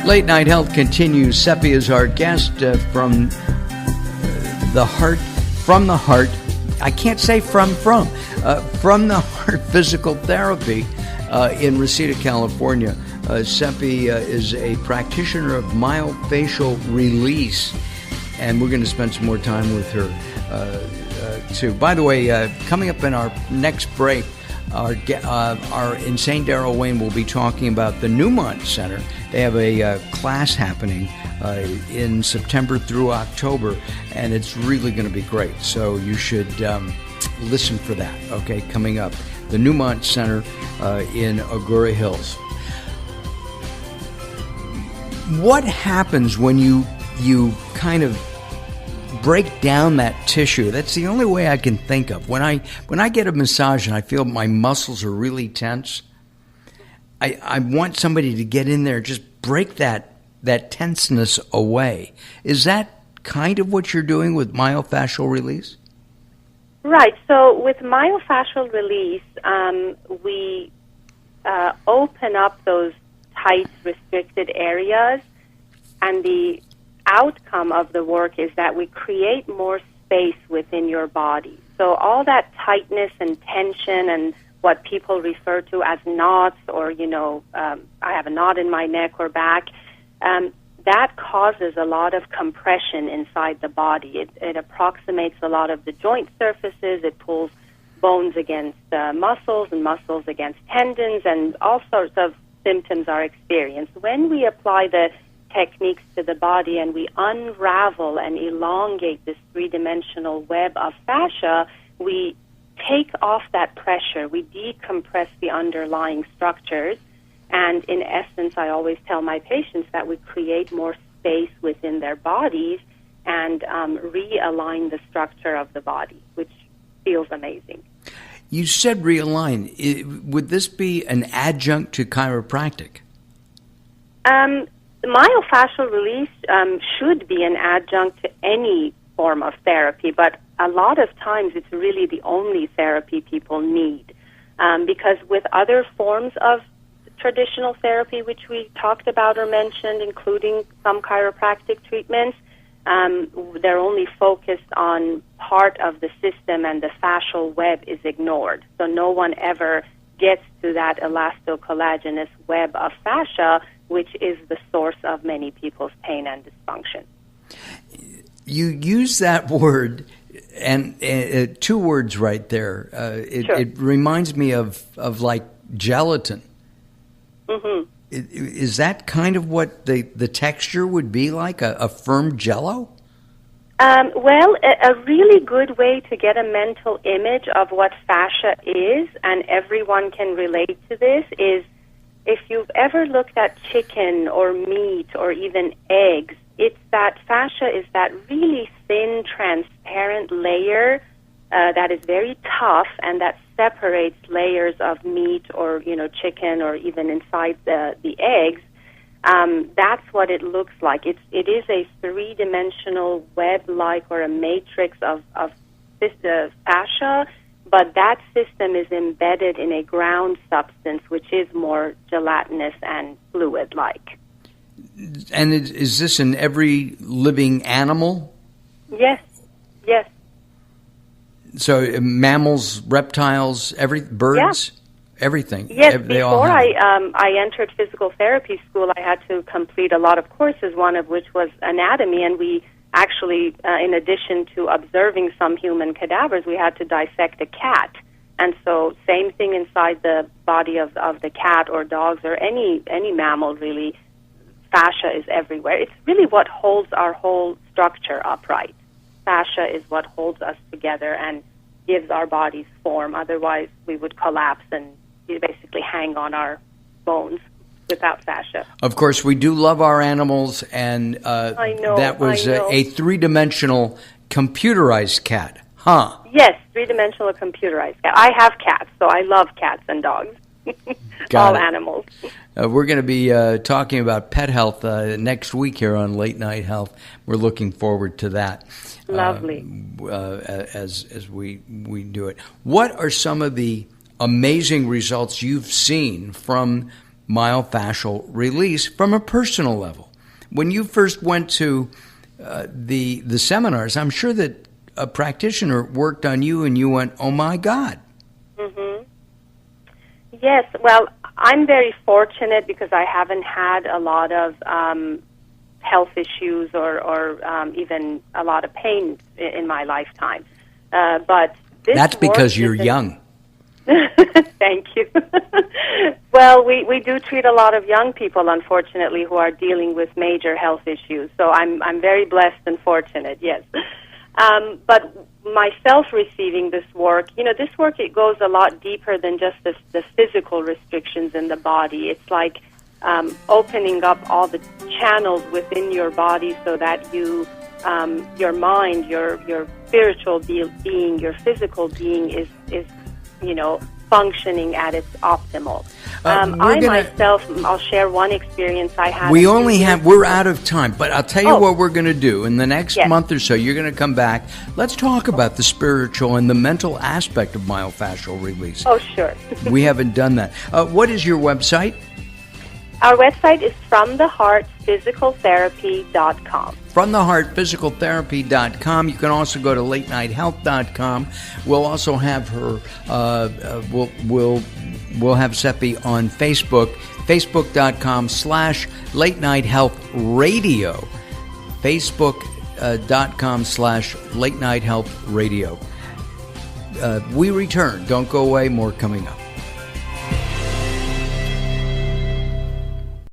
Late Night Health continues. Seppi is our guest from the heart. I can't say from the heart physical therapy in Reseda, California. Seppi is a practitioner of myofascial release, and we're going to spend some more time with her too. By the way, coming up in our next break, our insane Daryl Wayne will be talking about the Newmont Center. They have a class happening in September through October, and it's really going to be great. So you should listen for that, okay, coming up. The Newmont Center in Agoura Hills. What happens when you kind of break down that tissue? That's the only way I can think of. When I get a massage and I feel my muscles are really tense, I want somebody to get in there and just break that tenseness away. Is that kind of what you're doing with myofascial release? Right. So with myofascial release, we open up those tight, restricted areas, and the outcome of the work is that we create more space within your body. So all that tightness and tension and what people refer to as knots, or, I have a knot in my neck or back, that causes a lot of compression inside the body. It approximates a lot of the joint surfaces. It pulls bones against muscles and muscles against tendons, and all sorts of symptoms are experienced. When we apply the techniques to the body and we unravel and elongate this three-dimensional web of fascia, we take off that pressure. We decompress the underlying structures. And in essence, I always tell my patients that we create more space within their bodies and realign the structure of the body, which feels amazing. You said realign. Would this be an adjunct to chiropractic? Myofascial release should be an adjunct to any form of therapy, but a lot of times it's really the only therapy people need. Because with other forms of traditional therapy, which we talked about or mentioned, including some chiropractic treatments, they're only focused on part of the system, and the fascial web is ignored. So no one ever gets to that elastocollagenous web of fascia, which is the source of many people's pain and dysfunction. You use that word, and two words right there. Sure. It reminds me of like gelatin. Mm-hmm. Is that kind of what the texture would be like, a firm jello? Well, a really good way to get a mental image of what fascia is, and everyone can relate to this, is if you've ever looked at chicken or meat or even eggs, it's that fascia is that really thin, transparent layer that is very tough and that separates layers of meat or, chicken or even inside the eggs. That's what it looks like. It is a three-dimensional web-like or a matrix of fascia, but that system is embedded in a ground substance, which is more gelatinous and fluid-like. And is this in every living animal? Yes. So mammals, reptiles, birds, everything. Yes, they all before have I entered physical therapy school, I had to complete a lot of courses, one of which was anatomy, and we actually, in addition to observing some human cadavers, we had to dissect a cat. And so same thing inside the body of the cat or dogs or any mammal, really. Fascia is everywhere. It's really what holds our whole structure upright. Fascia is what holds us together and gives our bodies form. Otherwise, we would collapse and basically hang on our bones without fascia. Of course, we do love our animals, and that was a three-dimensional computerized cat, huh? Yes, three-dimensional computerized cat. I have cats, so I love cats and dogs. All animals. We're going to be talking about pet health next week here on Late Night Health. We're looking forward to that. Lovely. As we do it. What are some of the amazing results you've seen from myofascial release from a personal level. When you first went to the seminars, I'm sure that a practitioner worked on you and you went, oh my God. Mm-hmm. Yes, well, I'm very fortunate because I haven't had a lot of health issues or even a lot of pain in my lifetime. But that's because you're young. Thank you. Well, we do treat a lot of young people, unfortunately, who are dealing with major health issues. So I'm very blessed and fortunate, yes. But myself receiving this work, this work, it goes a lot deeper than just the physical restrictions in the body. It's like opening up all the channels within your body so that you, your mind, your spiritual being, your physical being is functioning at its optimal. I'll share one experience I had. We're out of time, but I'll tell you what we're going to do. In the next month or so, you're going to come back. Let's talk about the spiritual and the mental aspect of myofascial release. Oh, sure. We haven't done that. What is your website? Our website is FromTheHeartPhysicalTherapy.com. FromTheHeartPhysicalTherapy.com. You can also go to LateNightHealth.com. We'll also have her. We'll have Seppi on Facebook. Facebook.com/LateNightHealthRadio. Facebook.com/LateNightHealthRadio. We return. Don't go away. More coming up.